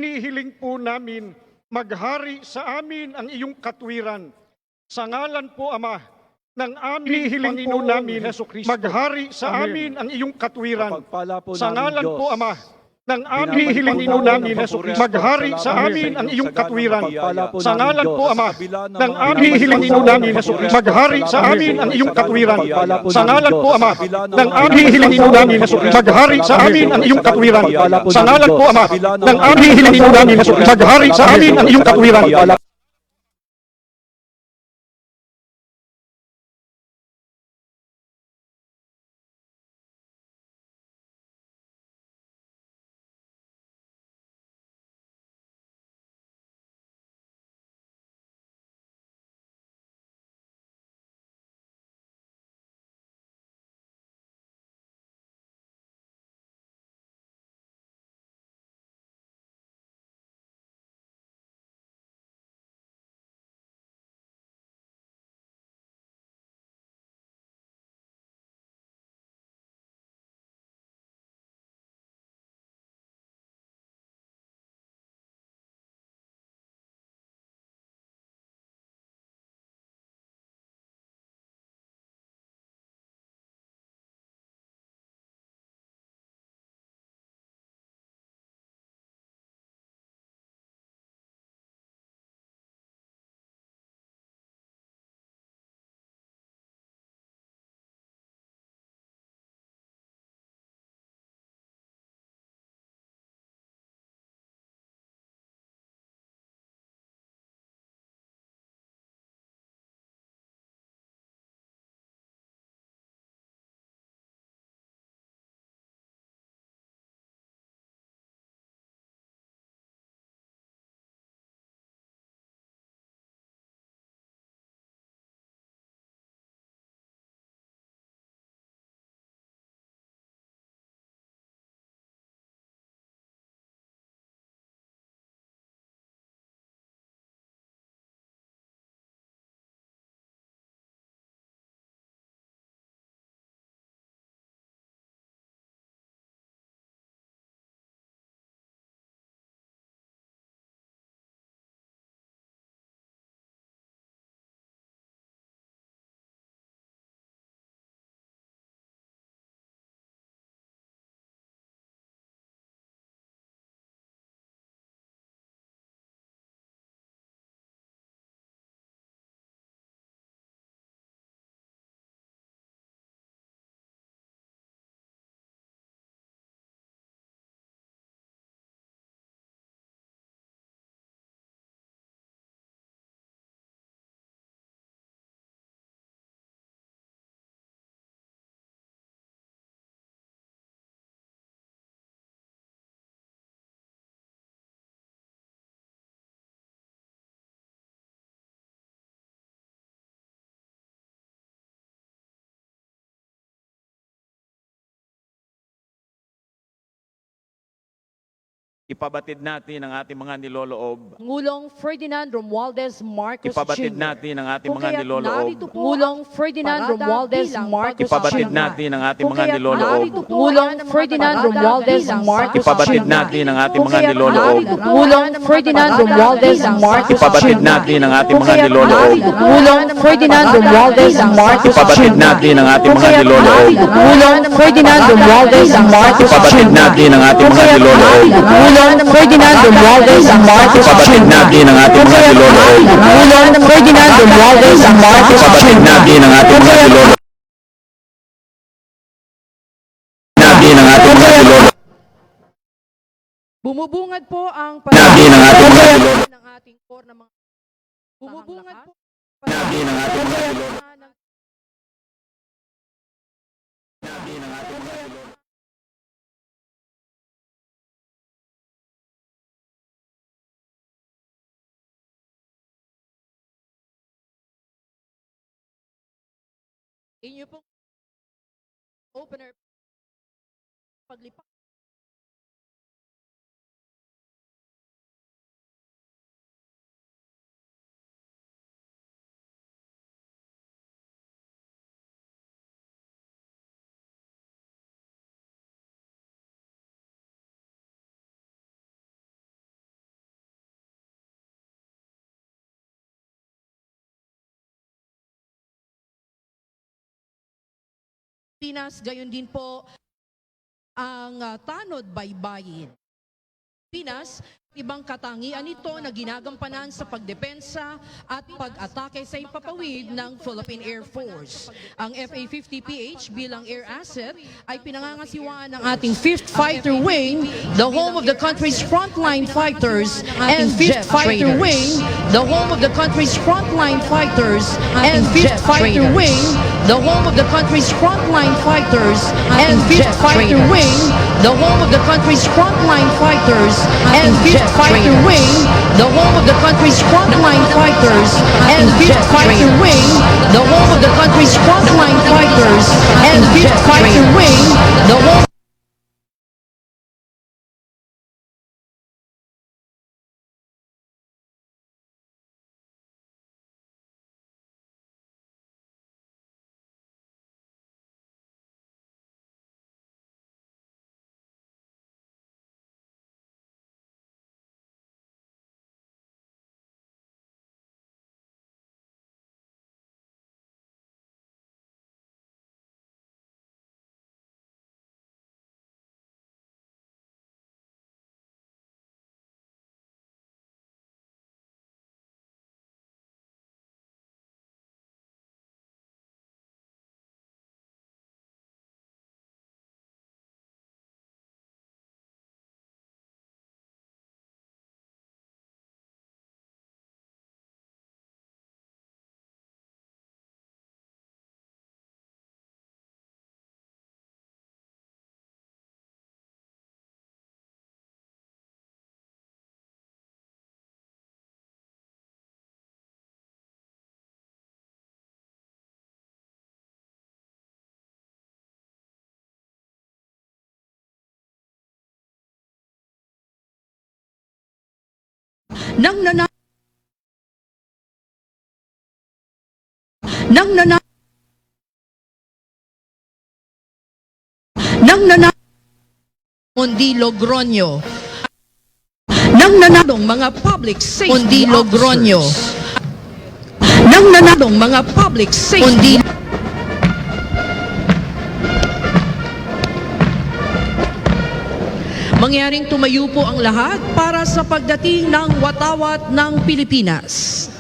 Hinihiling po namin maghari sa amin ang iyong katwiran. Sa ngalan po, Ama, ng aming Panginoon namin, maghari sa amin ang iyong katwiran. Sa ngalan po, Ama, ng aming Panginoon namin, maghari sa amin ang iyong katwiran. Sa ngalan po, Ama, ng aming Panginoon namin, maghari sa amin ang iyong katwiran. Sa ngalan po, Ama, ng aming Panginoon namin, maghari sa amin ang iyong katwiran. Sa ngalan po, Ama, ng aming Panginoon namin, maghari sa amin ang iyong katwiran. Ipabatid natin ang ating mga niloloob. Ngulong Ferdinand Romualdez Marcos Ipabatid Jr. natin ang ating Kung mga kaya't niloloob. narito po Ngulong Ferdinand Romualdez Marcos Ipabatid Jr. natin ang ating Kung mga kaya't niloloob. narito po Ngulong Ferdinand Romualdez Marcos Ipabatid Jr. natin ang ating Kung mga kaya't niloloob. narito po Ngulong Ferdinand Romualdez Marcos Ipabatid Jr. natin ang ating Kung mga kaya't niloloob. narito po Ngulong Ferdinand Romualdez Marcos Ipabatid Jr. natin ang ating Kung mga kaya't niloloob. narito po Ngulong Ferdinand Romualdez Marcos Ipabatid Jr. natin ang ating Kung mga kaya't niloloob. narito po Ngulong Ferdinand Romualdez Marcos Ipabatid Jr. natin ang ating mga niloloob. Ngulong Ferdinand Romualdez Marcos Ipabatid Jr. natin ang ating mga niloloob. Natin ang ating mga niloloob. Bumubungad po ang Natin ang ating mga niloloob. ng ating core na mga bumubungad po Natin ang ating mga niloloob. Natin ang ating mga niloloob. inyo pong opener paglipak Pilipinas, gayon din po ang tanod baybayin. Pilipinas, ibang katangian nito na ginagampanan sa pagdepensa at pag-atake sa impapawid ng Philippine Air Force. Ang FA-50PH bilang air asset ay pinangangasiwaan ng ating 5th Fighter Wing, the home of the country's frontline fighters, and 5th Fighter Wing, the home of the country's frontline fighters, and 5th Fighter Wing, the home of the country's frontline fighters, and 5th Fighter Wing, the home of the country's frontline fighters, and 5th Fighter Wing, the home of the country's frontline fighters, and 5th Fighter Wing, the home of the country's frontline fighters, and 5th Fighter Wing, the home nang nana Mundi Logronyo nang nanadong mga public safety Mundi Logronyo nang nanadong mga public safety Mangyaring tumayo po ang lahat para sa pagdating ng watawat ng Pilipinas.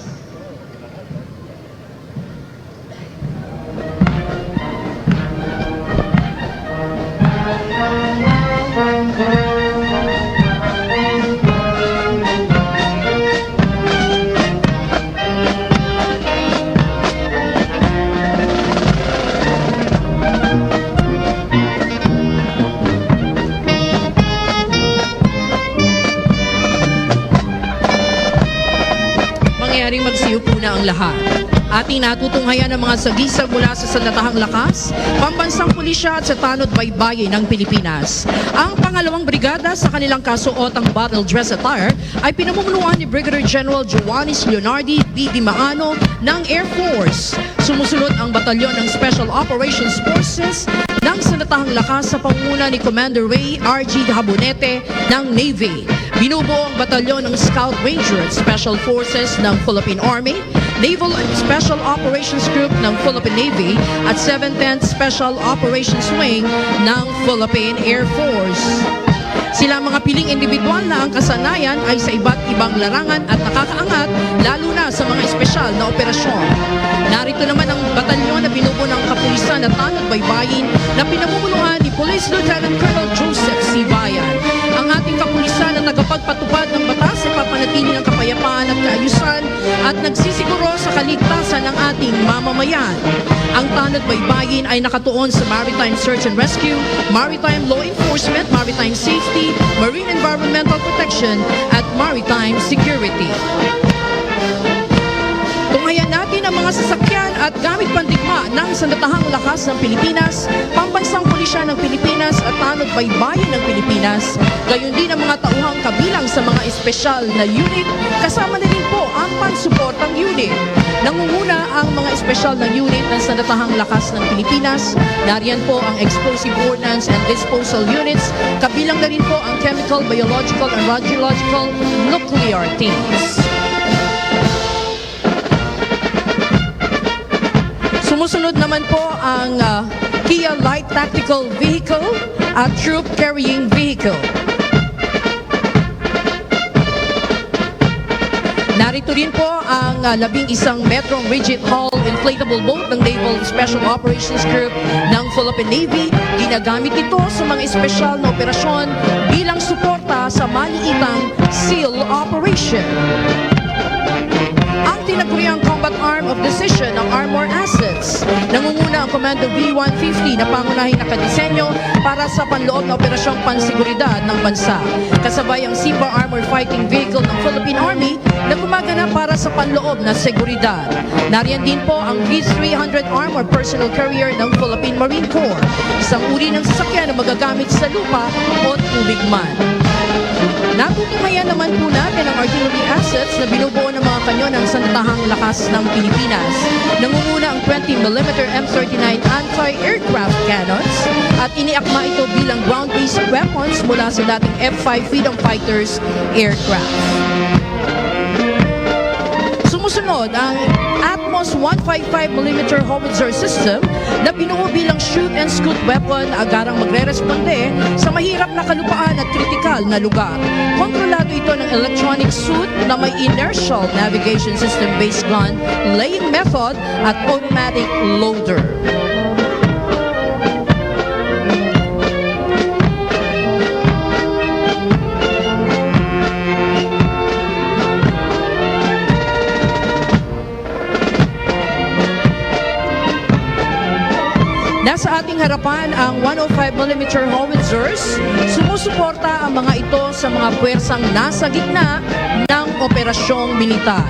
Mangyaring magsiyupo na ang lahat. Ating natutunghayan ang mga sagisag mula sa Sandatahang Lakas, Pambansang Pulisya at sa Tanod Baybayin ng Pilipinas. Ang pangalawang brigada sa kanilang kasuotang battle dress attire ay pinamumunuan ni Brigadier General Joanis Leonardi B. Di Maano ng Air Force. Sumusunod ang batalyon ng Special Operations Forces ng Sandatahang Lakas sa pangunguna ni Commander Ray R.G. Habonete ng Navy. Binubuo ang batalyon ng Scout Ranger at Special Forces ng Philippine Army, Naval and Special Operations Group ng Philippine Navy at 7th Special Operations Wing ng Philippine Air Force. Sila mga piling individual na ang kasanayan ay sa iba't ibang larangan at nakakaangat lalo na sa mga espesyal na operasyon. Narito naman ang batalyon na binubuo ng kapulisan at Tanod Baybayin na pinamumunuan ni Police Lieutenant Colonel Joseph C. Bayan. Ang ating kapulisan na tagapagpatupad ng batas sa papanatili ng kapayapaan at kaayusan at nagsisiguro sa kaligtasan ng ating mamamayan. Ang Tanod Baybayin ay nakatuon sa Maritime Search and Rescue, Maritime Law Enforcement, Maritime Safety, Marine Environmental Protection at Maritime Security. Tunghayan natin ang mga sasakyan at gamit pandigma ng Sandatahang Lakas ng Pilipinas, Pambansang Pulisya ng Pilipinas at Tanod Baybayin ng Pilipinas, gayon din ang mga tauhang kabilang sa mga espesyal na unit, kasama na rin po ang pansuportang unit. Nangunguna ang mga espesyal na unit ng Sandatahang Lakas ng Pilipinas. Nariyan po ang Explosive Ordnance and Disposal Units, kabilang na rin po ang Chemical, Biological and Radiological Nuclear Teams. Sumusunod naman po ang Kia Light Tactical Vehicle at Troop Carrying Vehicle. Narito rin po ang 11 metrong rigid hull inflatable boat ng Naval Special Operations Group ng Philippine Navy. Ginagamit ito sa mga espesyal na operasyon bilang suporta sa maliitang SEAL operation. Ang tinaguriang combat arm of decision ng Armor Assets. Nangunguna ang Commando V-150 na pangunahing nakadisenyo para sa panloob na operasyong pansiguridad ng bansa. Kasabay ang Simba Armor Fighting Vehicle ng Philippine Army na gumaganap para sa panloob na seguridad. Nariyan din po ang V-300 Armor Personal Carrier ng Philippine Marine Corps, isang uri ng sasakyan na magagamit sa lupa o tubig man. Natutunghayan naman po natin ang artillery assets na binubuo ng mga kanyon ng sandatahang lakas ng Pilipinas. Nangunguna ang 20mm M39 anti-aircraft cannons at iniakma ito bilang ground-based weapons mula sa dating F-5 Freedom Fighters aircraft. Sumusunod ang Atmos 155mm howitzer system na binuo bilang shoot-and-scoot weapon na agarang magre-responde sa mahirap na kalupaan at kritikal na lugar. Kontrolado ito ng electronic suit na may inertial navigation system-based gun, laying method at automatic loader. Nasa ating harapan ang 105mm howitzers. Sumusuporta ang mga ito sa mga puwersang nasa gitna ng operasyong militar.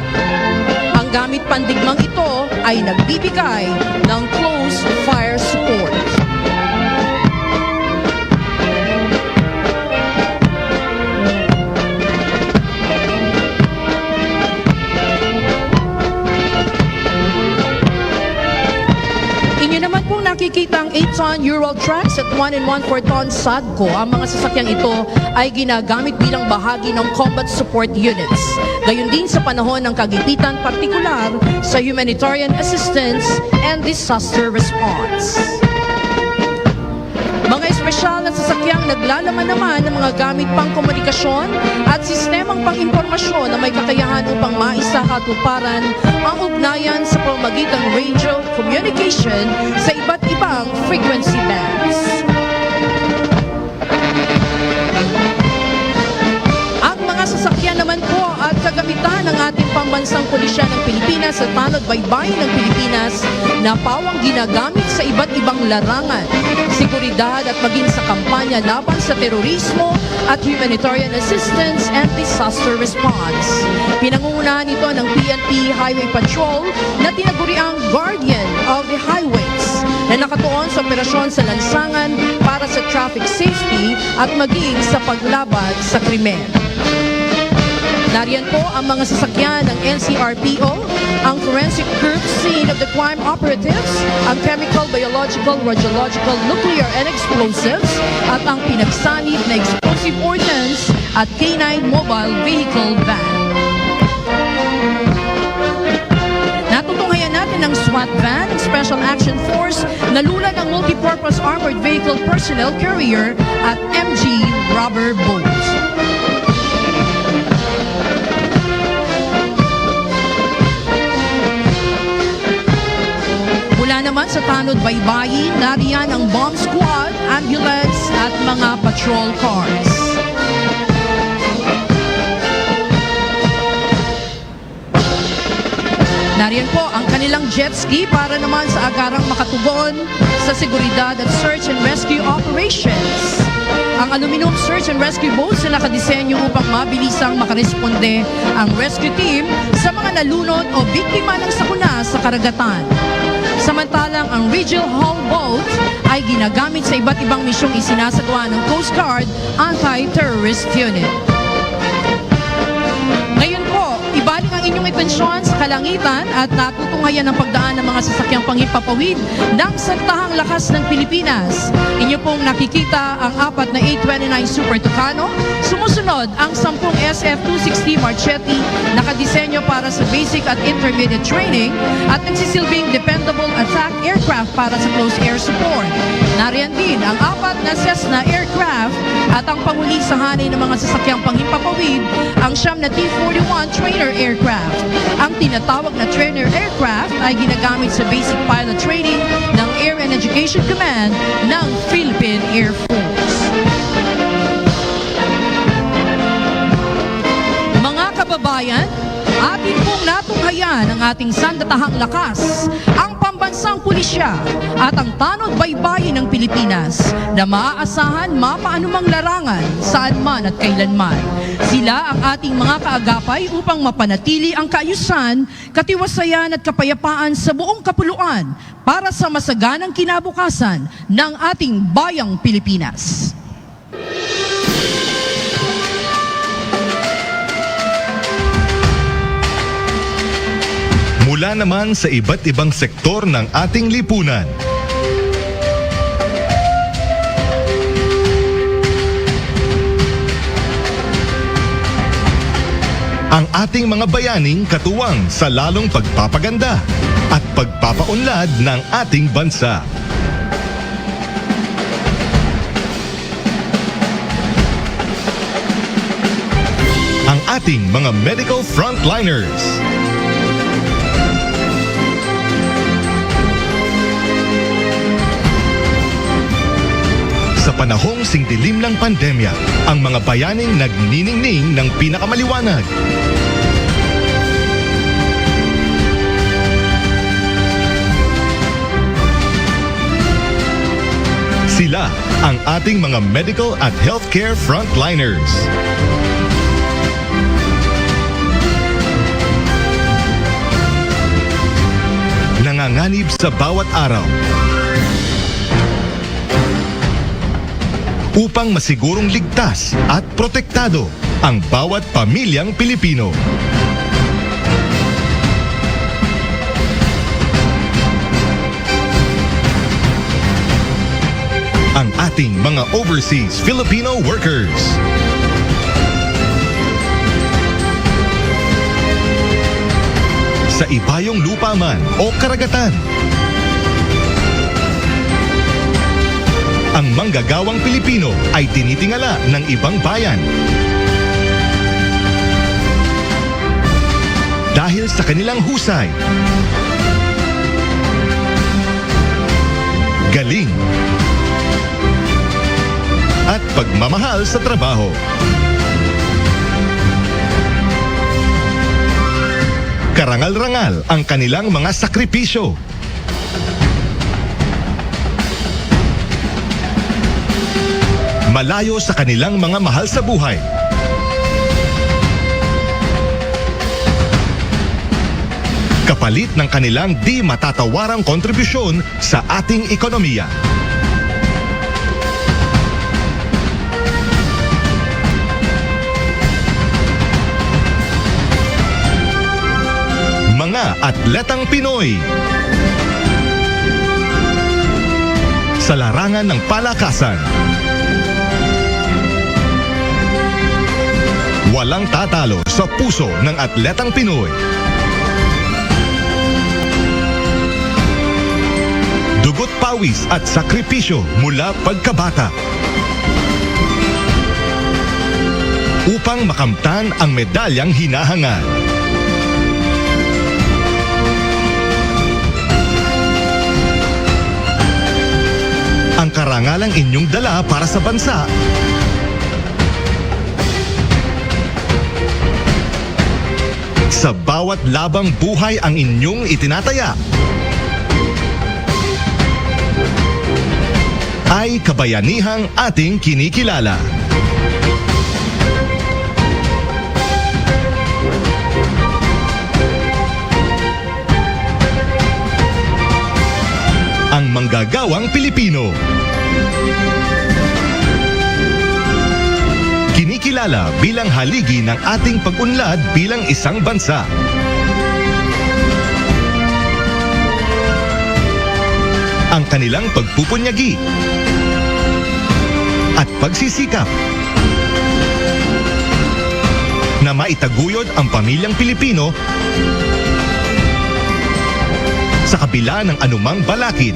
Ang gamit pandigmang ito ay nagbibigay ng close fire support. Nakikita ang 8-ton Ural trucks at 1 1/4 ton Sadco. Ang mga sasakyang ito ay ginagamit bilang bahagi ng combat support units. Gayon din sa panahon ng kagipitan, partikular sa humanitarian assistance and disaster response. Mga espesyal na sasakyang naglalaman naman ng mga gamit pang komunikasyon at sistemang pang-impormasyon na may kakayahan upang maisakatuparan ang ugnayan sa pamamagitan radio communication sa iba't ibang frequency bands. Ang mga sasakyan naman po at kagamitan ng ating pambansang pulisya ng Pilipinas sa tanod baybayin ng Pilipinas na pawang ginagamit sa iba't ibang larangan, seguridad at maging sa kampanya laban sa terorismo at humanitarian assistance and disaster response. Pinangungunahan ito ng PNP Highway Patrol na tinaguriang Guardian of the Highways na nakatuon sa operasyon sa lansangan para sa traffic safety at maging sa paglaban sa krimen. Nariyan po ang mga sasakyan ng NCRPO, ang Forensic Group Scene of the Crime Operatives, ang Chemical, Biological, Radiological, Nuclear and Explosives, at ang pinagsanib na Explosive Ordnance at K9 Mobile Vehicle Van. Natutunghayan natin ang SWAT Van, ang Special Action Force, na lula ng Multipurpose Armored Vehicle Personnel Carrier at MG Rubber Boat. Mula naman sa tanod baybayin, nariyan ang bomb squad, ambulance at mga patrol cars. Nariyan po ang kanilang jet ski para naman sa agarang makatugon sa seguridad at search and rescue operations. Ang aluminum search and rescue boats na nakadisenyo upang mabilisang makaresponde ang rescue team sa mga nalunod o biktima ng sakuna sa karagatan. Samantalang ang Regional Hull Boat ay ginagamit sa iba't ibang misyong isinasagawa ng Coast Guard Anti-Terrorist Unit. Ngayon po, Ibaling ang inyong atensyon sa kalangitan at natutunghayan ang pagdaan ng mga sasakyang panghimpapawid ng Santahang Lakas ng Pilipinas. Inyo pong nakikita ang 4 na 829 Super Tucano. Sumusunod ang 10 SF-260 Marchetti, nakadisenyo para sa basic at intermediate training at nagsisilbing dependable attack aircraft para sa close air support. Nariyan din ang 4 na Cessna aircraft at ang panghuli sa hanay ng mga sasakyang panghimpapawid, ang 9 na T-41 trainer aircraft. Ang tinatawag na trainer aircraft ay ginagamit sa basic pilot training ng Air and Education Command ng Philippine Air Force. Mga kababayan, atin pong natunghayan ang ating sandatahang lakas, ang pambansang pulisya at ang tanod baybayin ng Pilipinas na maaasahan mapaanumang larangan saan man at kailanman. Sila ang ating mga kaagapay upang mapanatili ang kaayusan, katiwasayan at kapayapaan sa buong kapuluan para sa masaganang kinabukasan ng ating bayang Pilipinas. Mula naman sa iba't ibang sektor ng ating lipunan. Ang ating mga bayaning katuwang sa lalong pagpapaganda at pagpapaunlad ng ating bansa. Ang ating mga medical frontliners. Sa panahong singdilim ng pandemya, ang mga bayaning nagniningning ng pinakamaliwanag. Sila ang ating mga medical at healthcare frontliners. Nanganganib sa bawat araw upang masigurong ligtas at protektado ang bawat pamilyang Pilipino. Ang ating mga overseas Filipino workers. Sa ibayong lupa man o karagatan, ang manggagawang Pilipino ay tinitingala ng ibang bayan. Dahil sa kanilang husay, galing, at pagmamahal sa trabaho. Karangal-rangal ang kanilang mga sakripisyo. Malayo sa kanilang mga mahal sa buhay. Kapalit ng kanilang di matatawarang kontribusyon sa ating ekonomiya. Mga atletang Pinoy. Sa larangan ng palakasan, walang tatalo sa puso ng atletang Pinoy. Dugot pawis at sakripisyo mula pagkabata upang makamtan ang medalyang hinahangad. Ang karangalang inyong dala para sa bansa sa bawat labang buhay ang inyong itinataya ay kabayanihang ating kinikilala. Ang manggagawang Pilipino. Kinikilala kinikilala bilang haligi ng ating pag-unlad bilang isang bansa. Ang kanilang pagpupunyagi at pagsisikap na maitaguyod ang pamilyang Pilipino sa kabila ng anumang balakid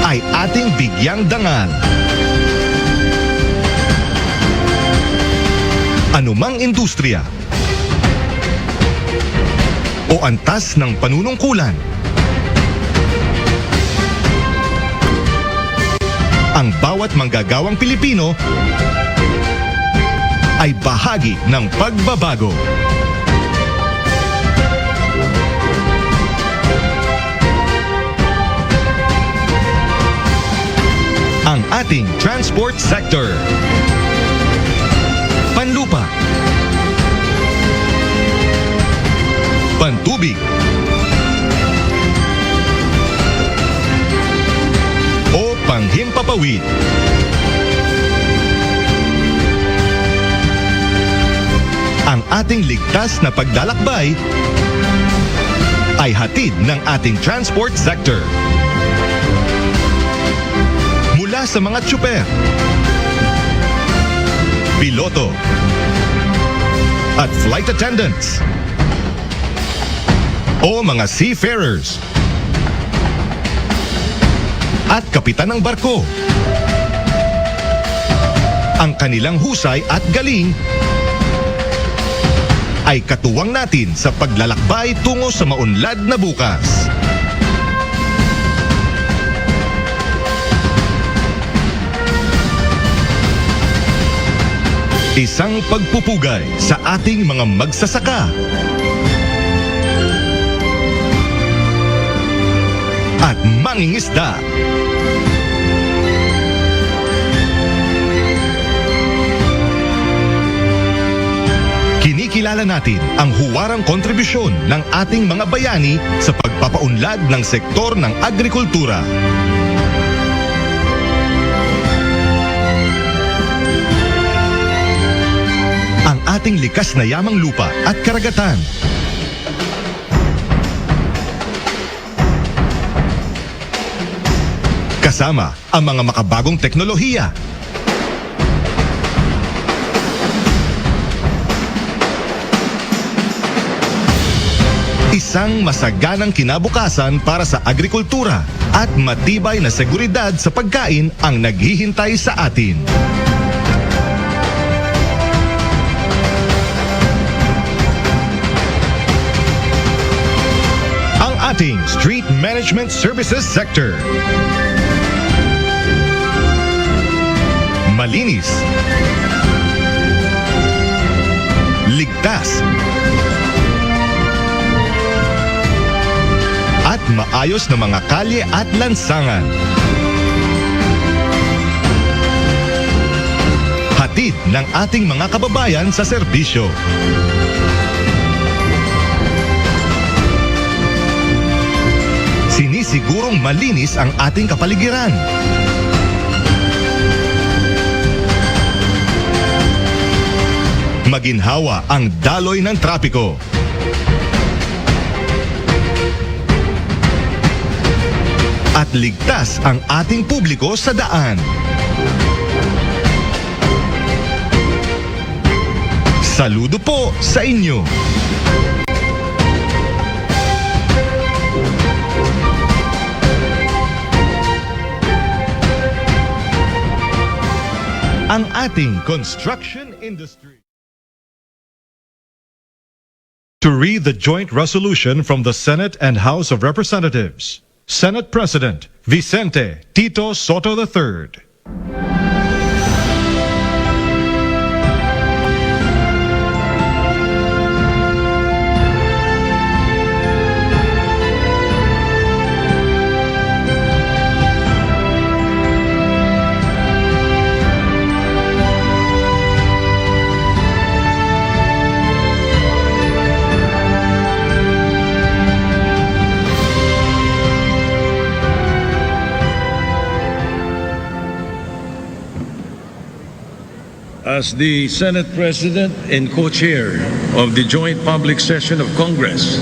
ay ating bigyang dangal. Anumang industriya o antas ng panunungkulan, ang bawat manggagawang Pilipino ay bahagi ng pagbabago. Ang ating transport sector, panlupa, pantubig, o panghimpapawid. Ang ating ligtas na paglalakbay ay hatid ng ating transport sector. Mula sa mga tsuper, piloto, at flight attendants, o mga seafarers, at kapitan ng barko. Ang kanilang husay at galing ay katuwang natin sa paglalakbay tungo sa maunlad na bukas. Isang pagpupugay sa ating mga magsasaka at mangingisda. Kinikilala natin ang huwarang kontribusyon ng ating mga bayani sa pagpapaunlad ng sektor ng agrikultura. Ang ating likas na yamang lupa at karagatan, kasama ang mga makabagong teknolohiya, isang masaganang kinabukasan para sa agrikultura at matibay na seguridad sa pagkain ang naghihintay sa atin. Ang ating Street Management Services Sector. Malinis, ligtas, at maayos na mga kalye at lansangan. Hatid ng ating mga kababayan sa serbisyo. Sinisigurong malinis ang ating kapaligiran. Maginhawa ang daloy ng trapiko. At ligtas ang ating publiko sa daan. Saludo po sa inyo. Ang ating construction industry. To read the joint resolution from the Senate and House of Representatives, Senate President Vicente Tito Soto III. As the Senate President and co-chair of the joint public session of Congress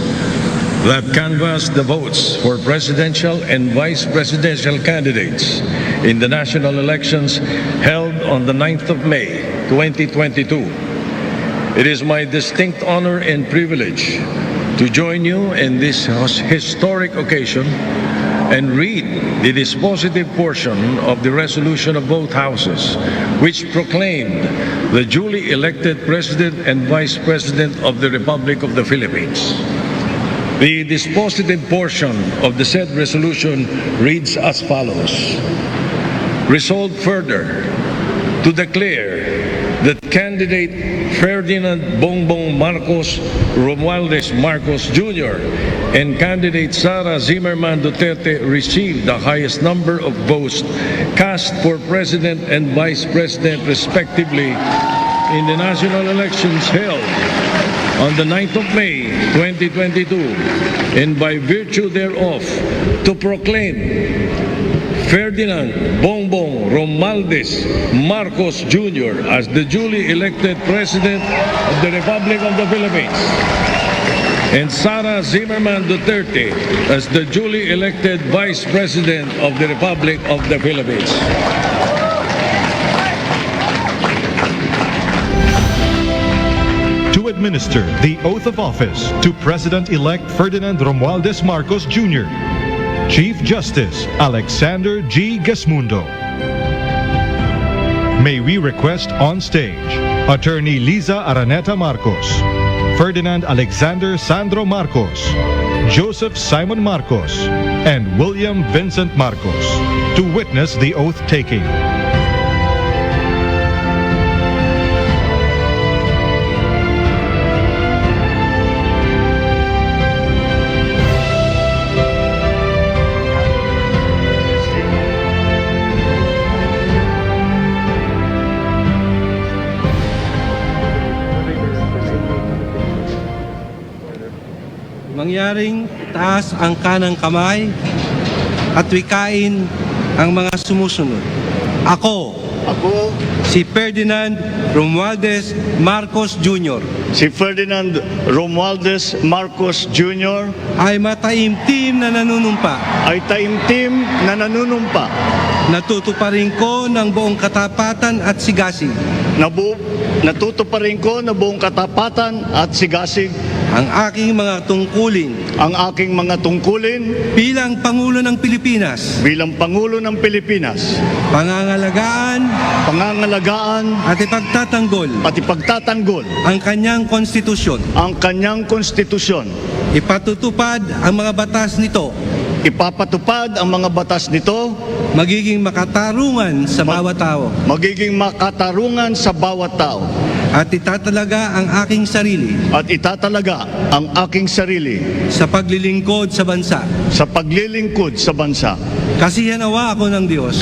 that canvassed the votes for presidential and vice presidential candidates in the national elections held on the 9th of May, 2022, it is my distinct honor and privilege to join you in this historic occasion and read the dispositive portion of the resolution of both houses, which proclaimed the duly elected President and Vice President of the Republic of the Philippines. The dispositive portion of the said resolution reads as follows. Resolved further to declare that candidate Ferdinand Bong Bong Marcos Romualdez Marcos Jr. and candidate Sara Zimmerman Duterte received the highest number of votes cast for President and Vice President respectively in the national elections held on the 9th of May, 2022, and by virtue thereof to proclaim Ferdinand Bong Bong Romualdez Marcos Jr. as the duly elected President of the Republic of the Philippines and Sara Zimmerman Duterte as the duly elected Vice President of the Republic of the Philippines. To administer the oath of office to President-elect Ferdinand Romualdez Marcos Jr., Chief Justice Alexander G. Gesmundo. May we request on stage Attorney Liza Araneta Marcos, Ferdinand Alexander Sandro Marcos, Joseph Simon Marcos, and William Vincent Marcos to witness the oath taking. Mangyaring taas ang kanang kamay at wikain ang mga sumusunod. Ako, si Ferdinand Romualdez Marcos Jr. Si Ferdinand Romualdez Marcos Jr. ay mataimtim na nanunumpa. Natutuparin ko ng buong katapatan at sigasig. Natutuparin ko na buong katapatan at sigasig ang aking mga tungkulin bilang Pangulo ng Pilipinas. Pangangalagaan at ipagtatanggol ang kanyang konstitusyon. Ipatutupad ang mga batas nito. Magiging makatarungan sa bawat tao. At itatalaga ang aking sarili sa paglilingkod sa bansa. Kasihanawa ako ng Diyos.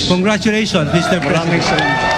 Congratulations, Mr. President. Maraming salamat.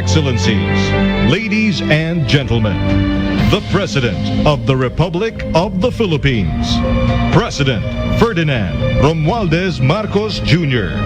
Excellencies, ladies and gentlemen, the President of the Republic of the Philippines, President Ferdinand Romualdez Marcos Jr.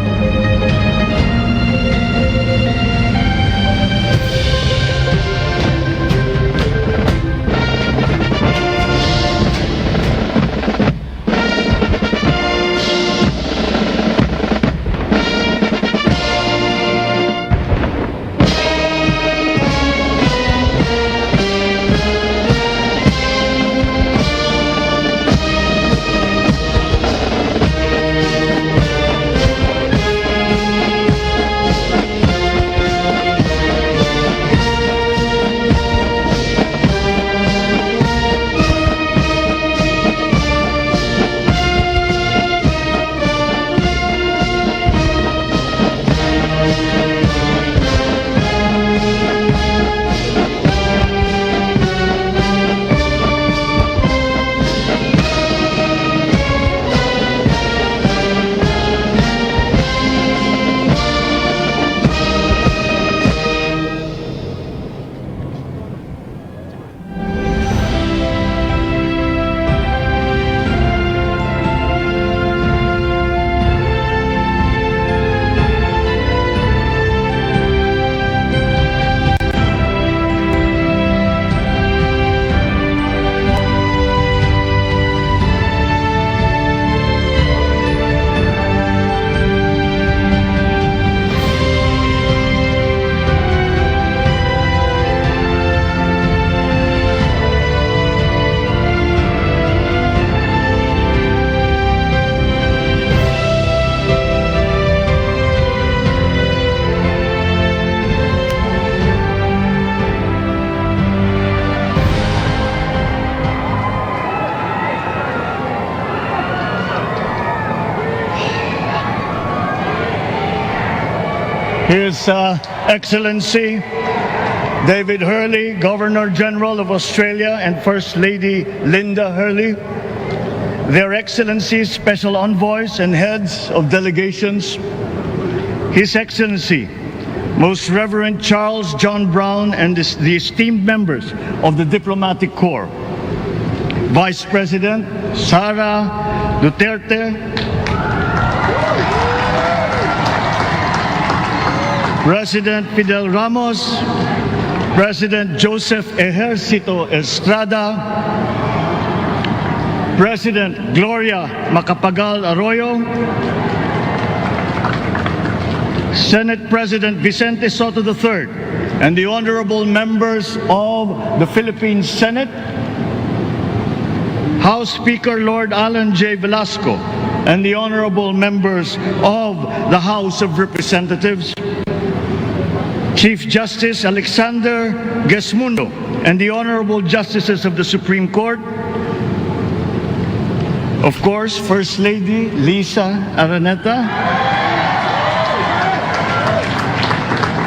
His Excellency David Hurley, Governor General of Australia, and First Lady Linda Hurley, Their Excellencies, Special Envoys, and Heads of Delegations, His Excellency, Most Reverend Charles John Brown, and the esteemed members of the Diplomatic Corps, Vice President Sara Duterte, President Fidel Ramos, President Joseph Ejercito Estrada, President Gloria Macapagal Arroyo, Senate President Vicente Soto III, and the honorable members of the Philippine Senate, House Speaker Lord Alan J. Velasco, and the honorable members of the House of Representatives, Chief Justice Alexander Gesmundo, and the honorable justices of the Supreme Court, of course, First Lady Lisa Araneta,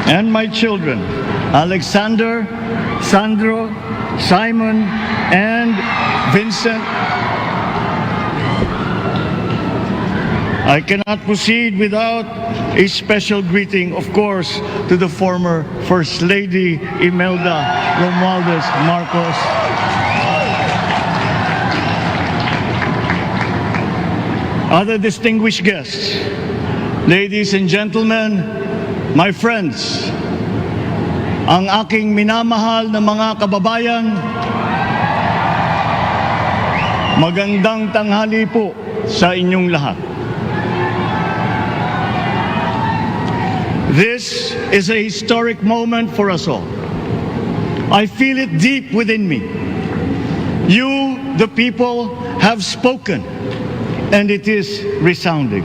and my children, Alexander, Sandro, Simon, and Vincent. I cannot proceed without a special greeting, of course, to the former First Lady Imelda Romualdez Marcos. Other distinguished guests, ladies and gentlemen, my friends, ang aking minamahal na mga kababayan, magandang tanghali po sa inyong lahat. This is a historic moment for us all. I feel it deep within me. You, the people, have spoken, and it is resounding.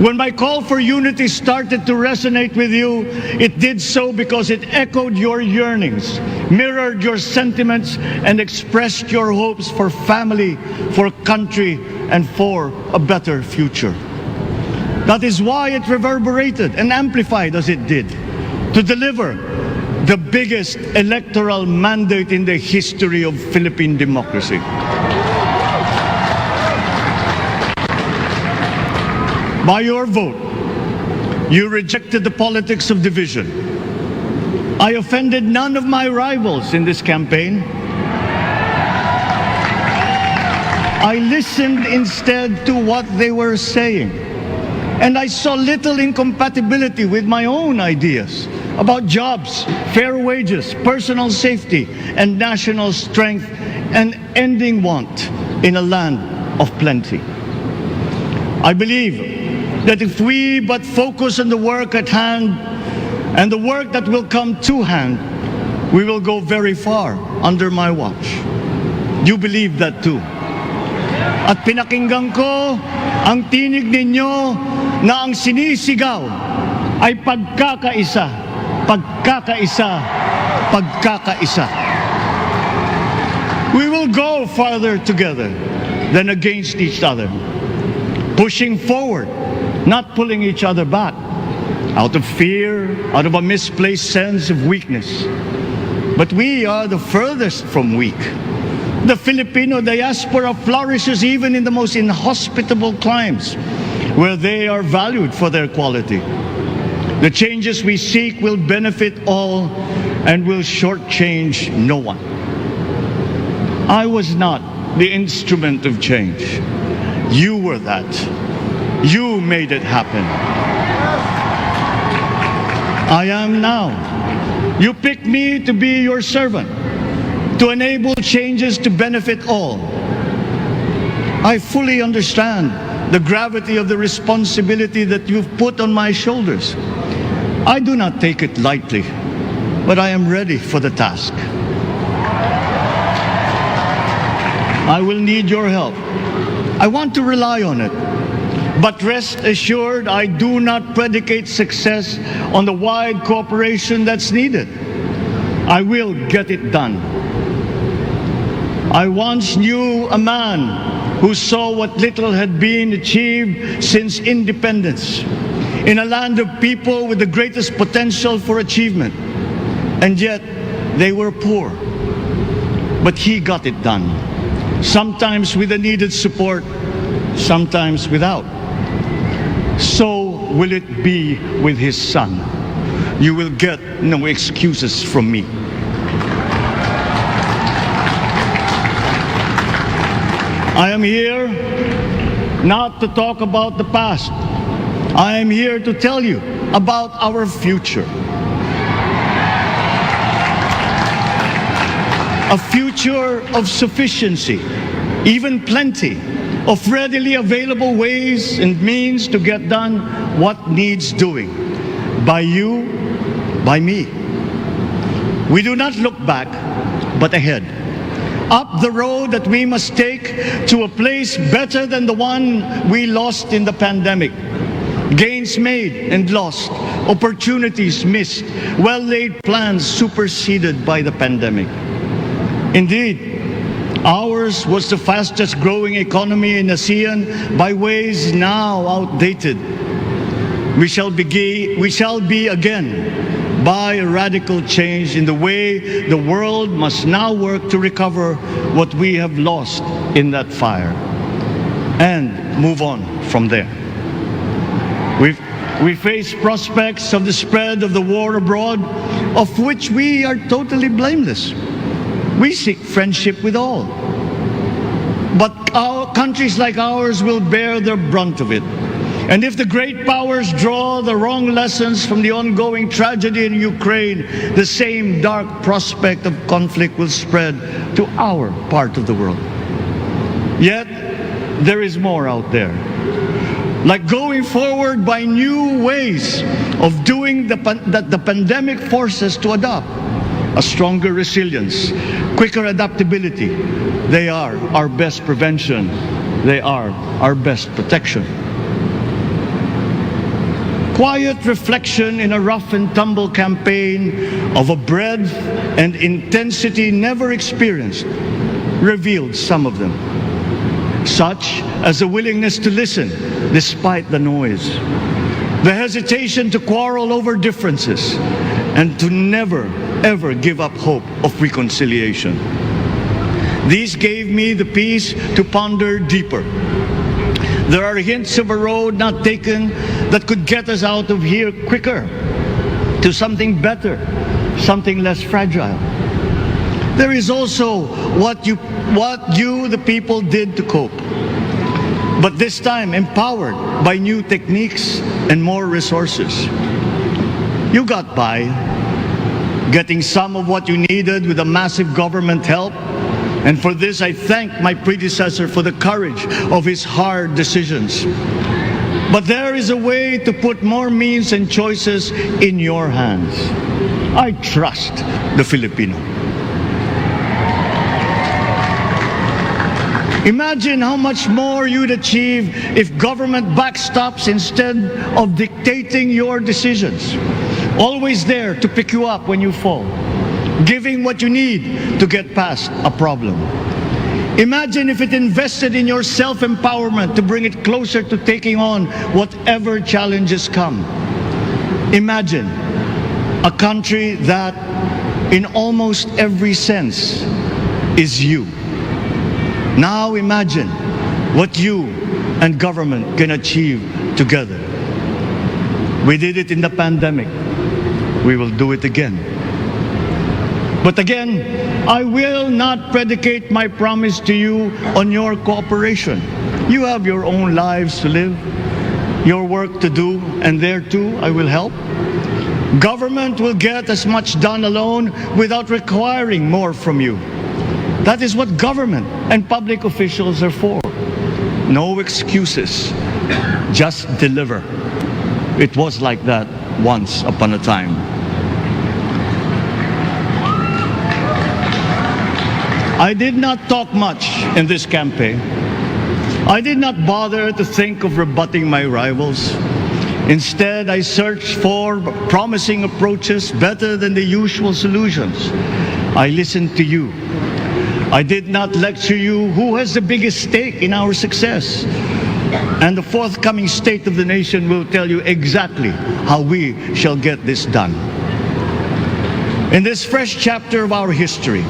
When my call for unity started to resonate with you, it did so because it echoed your yearnings, mirrored your sentiments, and expressed your hopes for family, for country, and for a better future. That is why it reverberated and amplified as it did, to deliver the biggest electoral mandate in the history of Philippine democracy. By your vote, you rejected the politics of division. I offended none of my rivals in this campaign. I listened instead to what they were saying. And I saw little incompatibility with my own ideas about jobs, fair wages, personal safety, and national strength, and ending want in a land of plenty. I believe that if we but focus on the work at hand and the work that will come to hand, we will go very far under my watch. You believe that too. At pinakinggan ko ang tinig ninyo na ang sinisigaw ay pagkakaisa, pagkakaisa, pagkakaisa. We will go farther together than against each other, pushing forward, not pulling each other back, out of fear, out of a misplaced sense of weakness. But we are the furthest from weak. The Filipino diaspora flourishes even in the most inhospitable climes, where they are valued for their quality. The changes we seek will benefit all and will shortchange no one. I was not the instrument of change. You were that. You made it happen. I am now. You picked me to be your servant, to enable changes to benefit all. I fully understand the gravity of the responsibility that you've put on my shoulders. I do not take it lightly, but I am ready for the task. I will need your help. I want to rely on it. But rest assured, I do not predicate success on the wide cooperation that's needed. I will get it done. I once knew a man who saw what little had been achieved since independence in a land of people with the greatest potential for achievement, and yet they were poor. But he got it done, sometimes with the needed support, sometimes without. So will it be with his son. You will get no excuses from me. I am here not to talk about the past. I am here to tell you about our future. A future of sufficiency, even plenty, of readily available ways and means to get done what needs doing. By you, by me. We do not look back, but ahead. Up the road that we must take to a place better than the one we lost in the pandemic. Gains made and lost, opportunities missed, well-laid plans superseded by the pandemic. Indeed, ours was the fastest growing economy in ASEAN by ways now outdated. We shall be again by a radical change in the way the world must now work to recover what we have lost in that fire and move on from there. We face prospects of the spread of the war abroad, of which we are totally blameless. We seek friendship with all. But countries like ours will bear the brunt of it. And if the great powers draw the wrong lessons from the ongoing tragedy in Ukraine, the same dark prospect of conflict will spread to our part of the world. Yet, there is more out there. Like going forward by new ways of doing that the pandemic forces to adopt. A stronger resilience, quicker adaptability. They are our best prevention. They are our best protection. Quiet reflection in a rough and tumble campaign of a breadth and intensity never experienced revealed some of them, such as the willingness to listen despite the noise, the hesitation to quarrel over differences, and to never, ever give up hope of reconciliation. These gave me the peace to ponder deeper. There are hints of a road not taken that could get us out of here quicker, to something better, something less fragile. There is also what you, the people, did to cope. But this time, empowered by new techniques and more resources. You got by, getting some of what you needed with a massive government help. And for this, I thank my predecessor for the courage of his hard decisions. But there is a way to put more means and choices in your hands. I trust the Filipino. Imagine how much more you'd achieve if government backstops instead of dictating your decisions. Always there to pick you up when you fall, giving what you need to get past a problem. Imagine if it invested in your self-empowerment to bring it closer to taking on whatever challenges come. Imagine a country that, in almost every sense, is you. Now imagine what you and government can achieve together. We did it in the pandemic. We will do it again. But again, I will not predicate my promise to you on your cooperation. You have your own lives to live, your work to do, and there too I will help. Government will get as much done alone without requiring more from you. That is what government and public officials are for. No excuses, just deliver. It was like that once upon a time. I did not talk much in this campaign. I did not bother to think of rebutting my rivals. Instead, I searched for promising approaches better than the usual solutions. I listened to you. I did not lecture you who has the biggest stake in our success. And the forthcoming State of the Nation will tell you exactly how we shall get this done. In this fresh chapter of our history,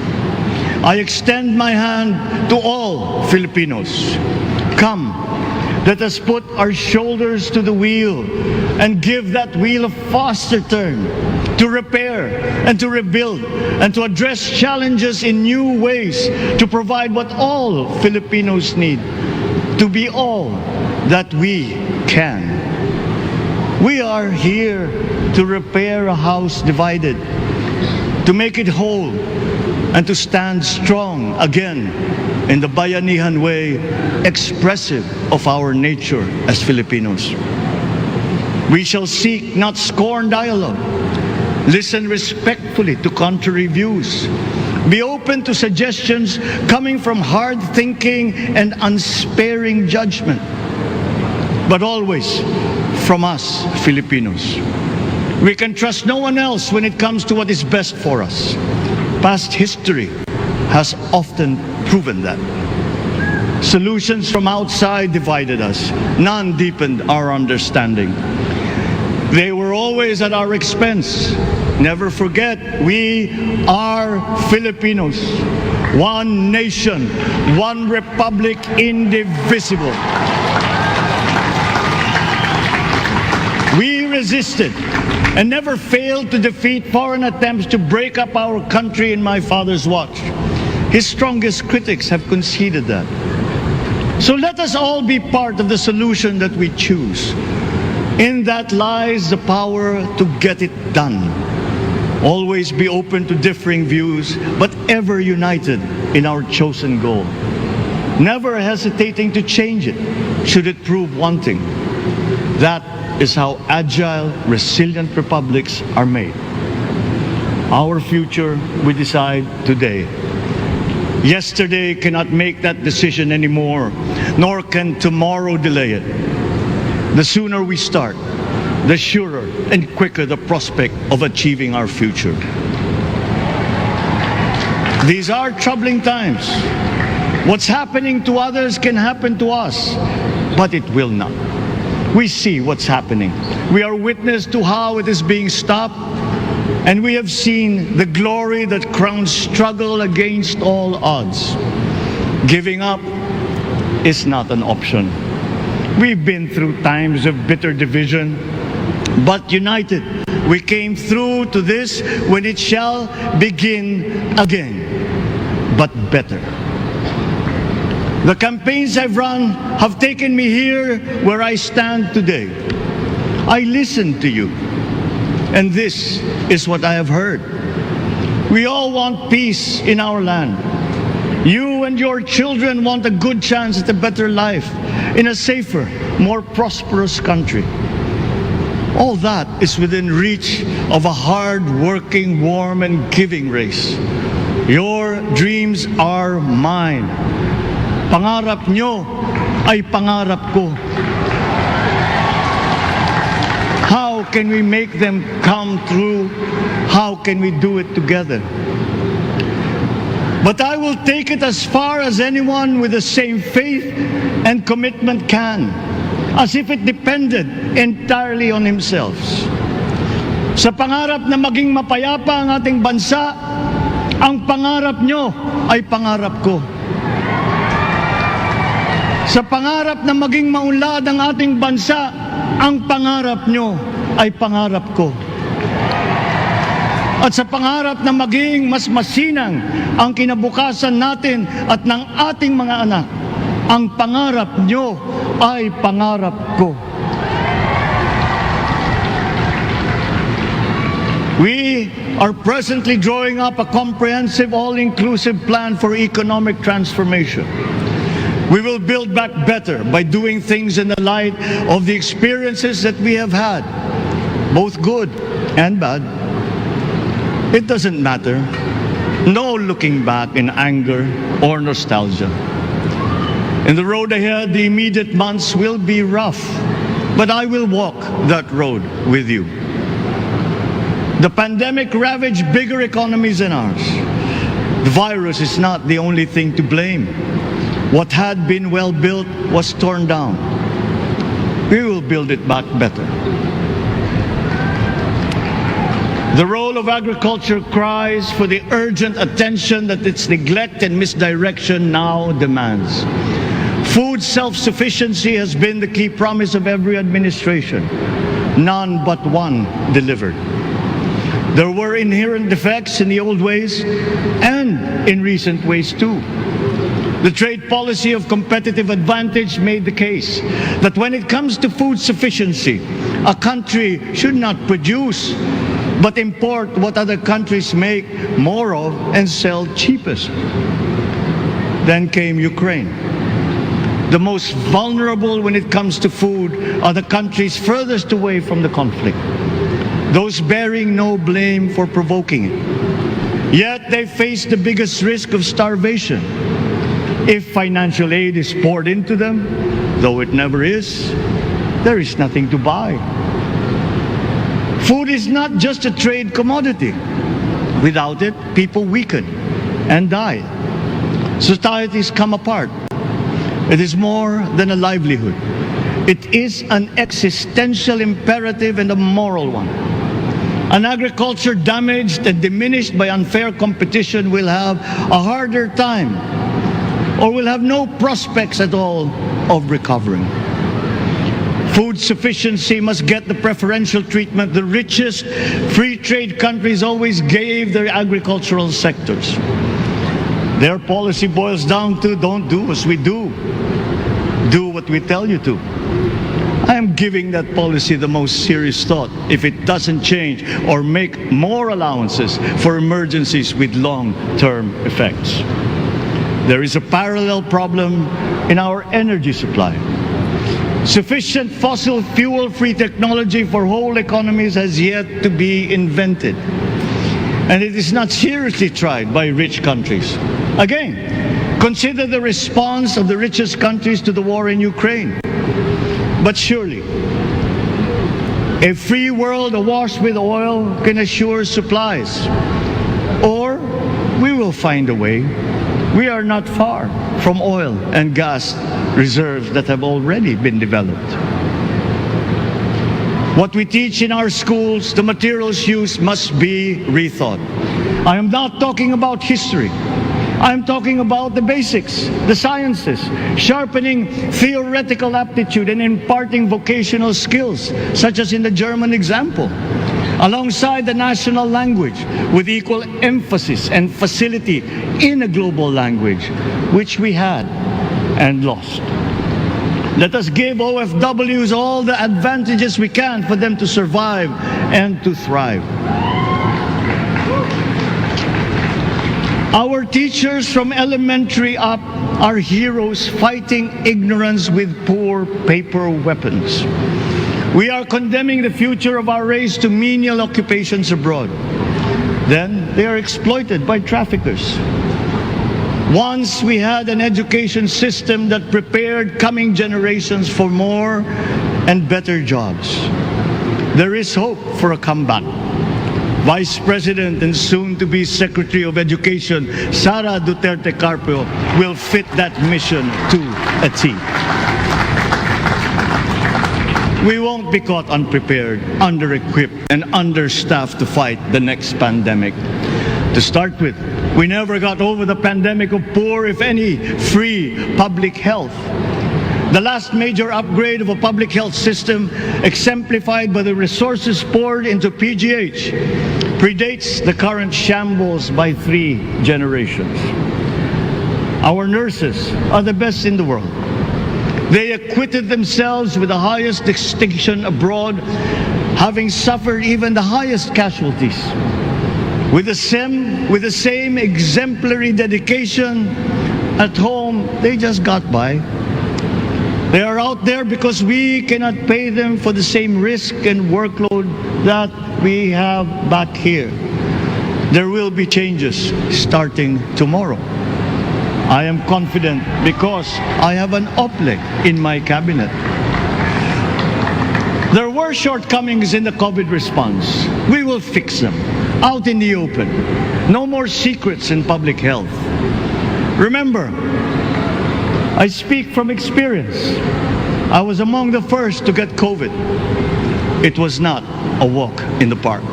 I extend my hand to all Filipinos. Come, let us put our shoulders to the wheel and give that wheel a faster turn to repair and to rebuild and to address challenges in new ways, to provide what all Filipinos need, to be all that we can. We are here to repair a house divided, to make it whole, and to stand strong again in the bayanihan way, expressive of our nature as Filipinos. We shall seek, not scorn, dialogue. Listen respectfully to contrary views. Be open to suggestions coming from hard thinking and unsparing judgment. But always from us, Filipinos. We can trust no one else when it comes to what is best for us. Past history has often proven that. Solutions from outside divided us. None deepened our understanding. They were always at our expense. Never forget, we are Filipinos. One nation, one republic, indivisible. We resisted and never failed to defeat foreign attempts to break up our country in my father's watch. His strongest critics have conceded that. So let us all be part of the solution that we choose. In that lies the power to get it done. Always be open to differing views, but ever united in our chosen goal. Never hesitating to change it, should it prove wanting. That is how agile, resilient republics are made. Our future, we decide today. Yesterday cannot make that decision anymore, nor can tomorrow delay it. The sooner we start, the surer and quicker the prospect of achieving our future. These are troubling times. What's happening to others can happen to us, but it will not. We see what's happening. We are witness to how it is being stopped, and we have seen the glory that crowns struggle against all odds. Giving up is not an option. We've been through times of bitter division, but united. We came through to this when it shall begin again, but better. The campaigns I've run have taken me here where I stand today. I listened to you, and this is what I have heard. We all want peace in our land. You and your children want a good chance at a better life in a safer, more prosperous country. All that is within reach of a hard-working, warm, and giving race. Your dreams are mine. Pangarap nyo ay pangarap ko. How can we make them come true? How can we do it together? But I will take it as far as anyone with the same faith and commitment can, as if it depended entirely on himself. Sa pangarap na maging mapayapa ang ating bansa, ang pangarap nyo ay pangarap ko. Sa pangarap na maging maunlad ang ating bansa, ang pangarap nyo ay pangarap ko. At sa pangarap na maging mas masinang ang kinabukasan natin at ng ating mga anak, ang pangarap nyo ay pangarap ko. We are presently drawing up a comprehensive, all-inclusive plan for economic transformation. We will build back better by doing things in the light of the experiences that we have had, both good and bad. It doesn't matter. No looking back in anger or nostalgia. In the road ahead, the immediate months will be rough, but I will walk that road with you. The pandemic ravaged bigger economies than ours. The virus is not the only thing to blame. What had been well built was torn down. We will build it back better. The role of agriculture cries for the urgent attention that its neglect and misdirection now demands. Food self-sufficiency has been the key promise of every administration. None but one delivered. There were inherent defects in the old ways and in recent ways too. The trade policy of competitive advantage made the case that when it comes to food sufficiency, a country should not produce but import what other countries make more of and sell cheapest. Then came Ukraine. The most vulnerable when it comes to food are the countries furthest away from the conflict, those bearing no blame for provoking it. Yet they face the biggest risk of starvation. If financial aid is poured into them, though it never is, there is nothing to buy. Food is not just a trade commodity. Without it, people weaken and die. Societies come apart. It is more than a livelihood. It is an existential imperative and a moral one. An agriculture damaged and diminished by unfair competition will have a harder time or will have no prospects at all of recovering. Food sufficiency must get the preferential treatment the richest free trade countries always gave their agricultural sectors. Their policy boils down to don't do as we do. Do what we tell you to. I am giving that policy the most serious thought if it doesn't change or make more allowances for emergencies with long-term effects. There is a parallel problem in our energy supply. Sufficient fossil fuel-free technology for whole economies has yet to be invented. And it is not seriously tried by rich countries. Again, consider the response of the richest countries to the war in Ukraine. But surely, a free world awash with oil can assure supplies. Or we will find a way. We are not far from oil and gas reserves that have already been developed. What we teach in our schools, the materials used must be rethought. I am not talking about history. I'm talking about the basics, the sciences, sharpening theoretical aptitude and imparting vocational skills, such as in the German example, alongside the national language with equal emphasis and facility in a global language, which we had and lost. Let us give OFWs all the advantages we can for them to survive and to thrive. Our teachers from elementary up are heroes fighting ignorance with poor paper weapons. We are condemning the future of our race to menial occupations abroad. Then they are exploited by traffickers. Once we had an education system that prepared coming generations for more and better jobs. There is hope for a comeback. Vice President and soon-to-be Secretary of Education, Sara Duterte Carpio, will fit that mission to a T. We won't be caught unprepared, under-equipped, and understaffed to fight the next pandemic. To start with, we never got over the pandemic of poor, if any, free public health. The last major upgrade of a public health system, exemplified by the resources poured into PGH, predates the current shambles by 3 generations. Our nurses are the best in the world. They acquitted themselves with the highest distinction abroad, having suffered even the highest casualties. With the same exemplary dedication, at home, they just got by. They are out there because we cannot pay them for the same risk and workload that we have back here. There will be changes starting tomorrow. I am confident because I have an OPLEC in my cabinet. There were shortcomings in the COVID response. We will fix them out in the open. No more secrets in public health. Remember, I speak from experience. I was among the first to get COVID. It was not a walk in the park.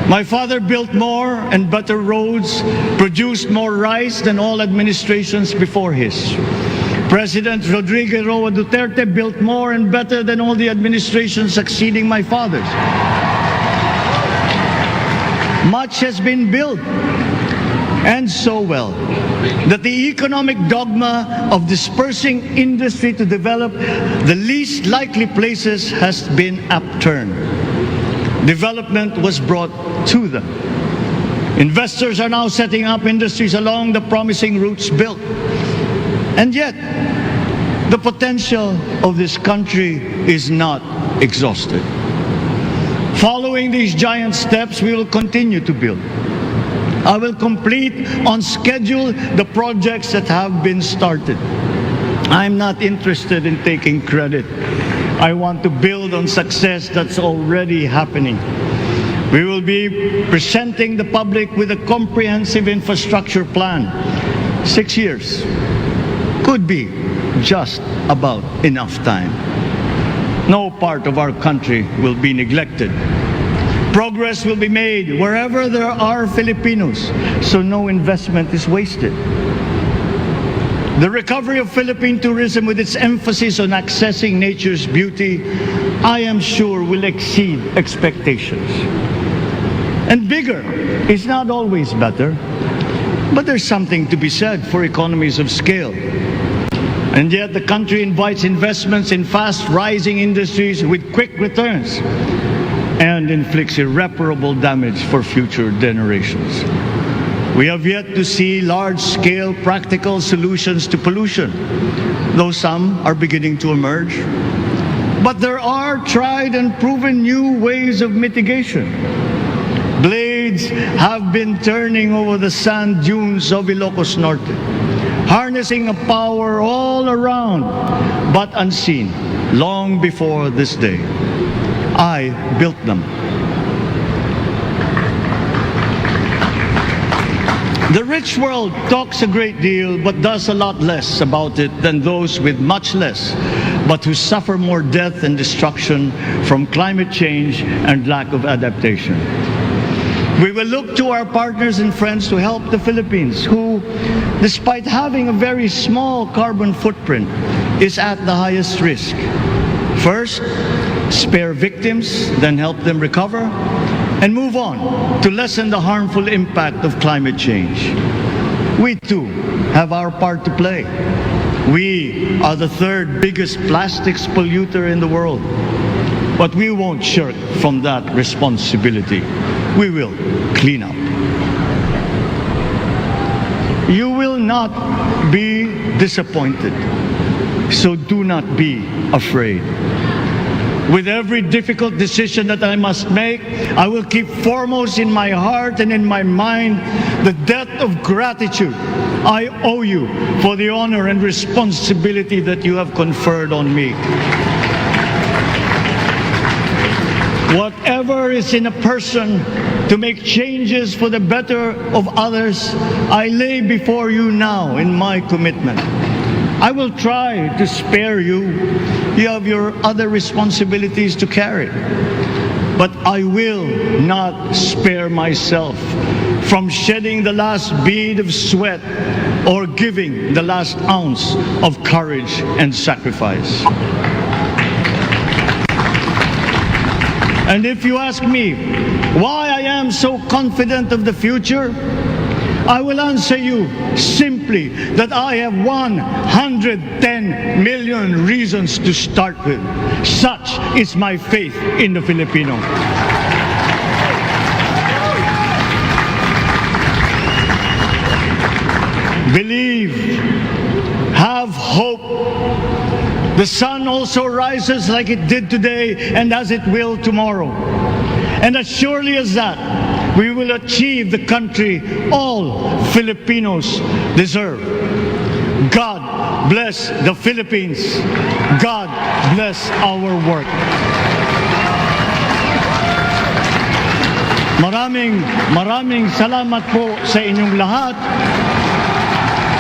My father built more and better roads, produced more rice than all administrations before his. President Rodrigo Roa Duterte built more and better than all the administrations succeeding my father's. Much has been built, and so well, that the economic dogma of dispersing industry to develop the least likely places has been upturned. Development was brought to them. Investors are now setting up industries along the promising routes built. And yet, the potential of this country is not exhausted. Following these giant steps, we will continue to build. I will complete on schedule the projects that have been started. I'm not interested in taking credit. I want to build on success that's already happening. We will be presenting the public with a comprehensive infrastructure plan. 6 years could be just about enough time. No part of our country will be neglected. Progress will be made wherever there are Filipinos, so no investment is wasted. The recovery of Philippine tourism with its emphasis on accessing nature's beauty, I am sure will exceed expectations. And bigger is not always better, but there's something to be said for economies of scale. And yet the country invites investments in fast rising industries with quick returns and inflicts irreparable damage for future generations. We have yet to see large-scale practical solutions to pollution, though some are beginning to emerge. But there are tried and proven new ways of mitigation. Blades have been turning over the sand dunes of Ilocos Norte, harnessing a power all around, but unseen, long before this day. I built them. The rich world talks a great deal, but does a lot less about it than those with much less, but who suffer more death and destruction from climate change and lack of adaptation. We will look to our partners and friends to help the Philippines, who, despite having a very small carbon footprint, is at the highest risk. First, spare victims, then help them recover, and move on to lessen the harmful impact of climate change. We too have our part to play. We are the third biggest plastics polluter in the world. But we won't shirk from that responsibility. We will clean up. You will not be disappointed, so do not be afraid. With every difficult decision that I must make, I will keep foremost in my heart and in my mind the debt of gratitude I owe you for the honor and responsibility that you have conferred on me. Whatever is in a person to make changes for the better of others, I lay before you now in my commitment. I will try to spare you. You have your other responsibilities to carry. But I will not spare myself from shedding the last bead of sweat or giving the last ounce of courage and sacrifice. And if you ask me why I am so confident of the future, I will answer you simply that I have 110 million reasons to start with. Such is my faith in the Filipino. Believe, have hope. The sun also rises like it did today and as it will tomorrow. And as surely as that, we will achieve the country all Filipinos deserve. God bless the Philippines. God bless our work. Maraming salamat po sa inyong lahat.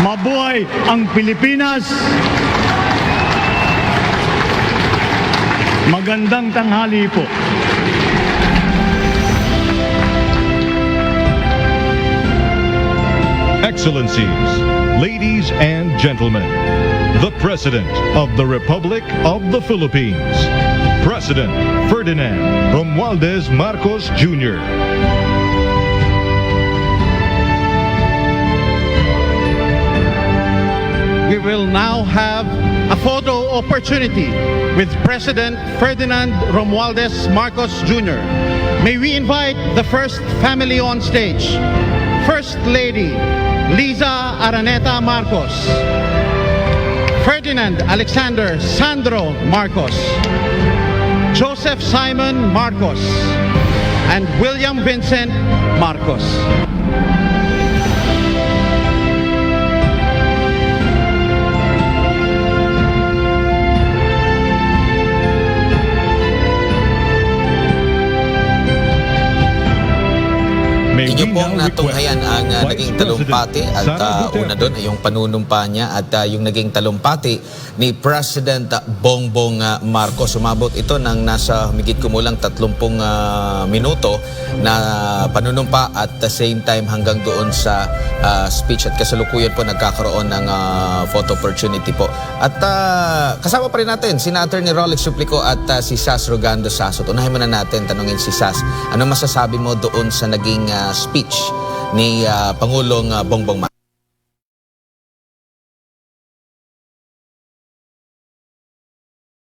Mabuhay ang Pilipinas. Magandang tanghali po. Excellencies, ladies and gentlemen, the President of the Republic of the Philippines, President Ferdinand Romualdez Marcos Jr. We will now have a photo opportunity with President Ferdinand Romualdez Marcos Jr. May we invite the first family on stage. First Lady Liza Araneta Marcos, Ferdinand Alexander Sandro Marcos, Joseph Simon Marcos, and William Vincent Marcos. Inyo pong natunghayan ang naging talumpati at una doon ay yung panunumpa niya at yung naging talumpati ni President Bong Bong Marcos. Umabot ito ng nasa humigit kumulang 30 minuto na panunumpa at the same time hanggang doon sa speech at kasalukuyan po nagkakaroon ng photo opportunity po. At kasama pa rin natin si Attorney Rolex Suplico at si Sas Rogando Sasot. Unahin muna natin tanungin si Sas, ano masasabi mo doon sa naging speech ni Pangulong Bongbong Marcos?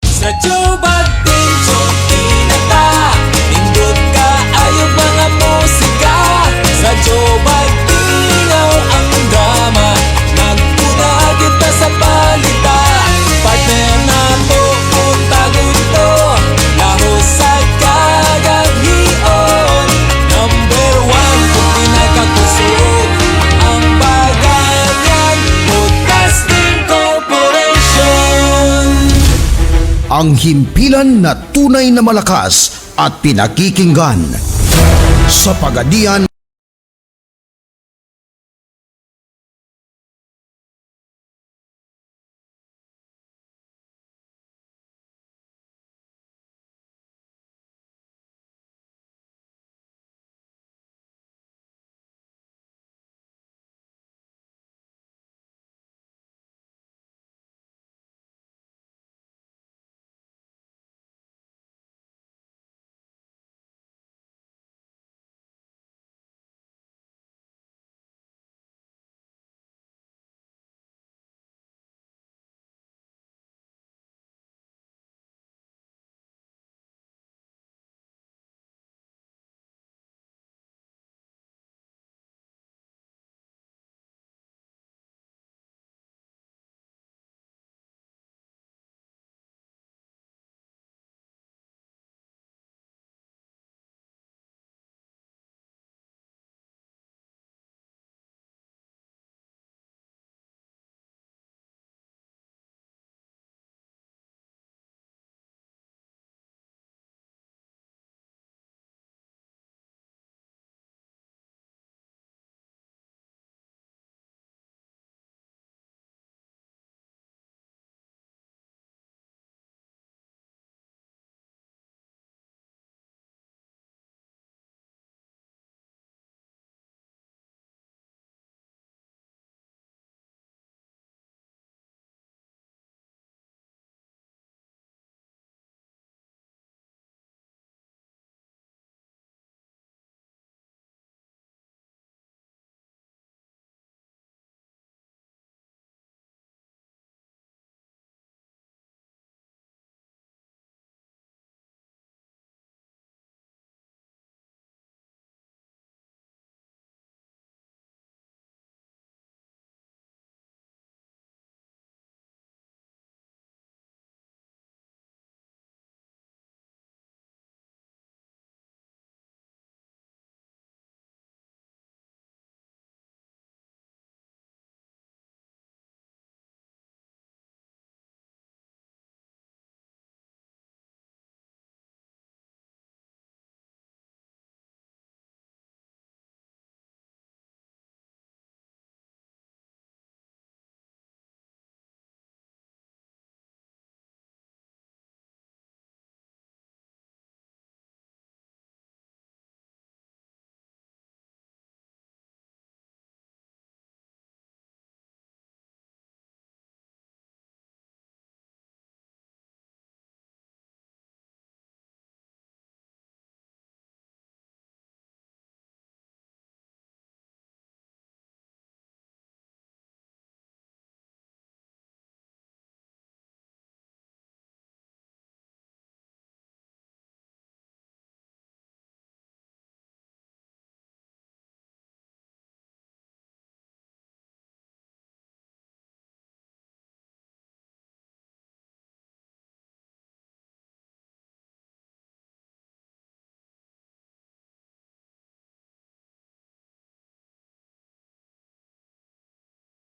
Sa jubag tinso tinata, nindot ka ayong mga musika. Sa jubag tingaw ang drama, nagtuna kita sa balita. Partner na to kung taguto, lahos sa kagahion. Number one kung pinakakusog, ang Baganyan Broadcasting Corporation. Ang himpilan na tunay na malakas at pinakikinggan sa Pagadian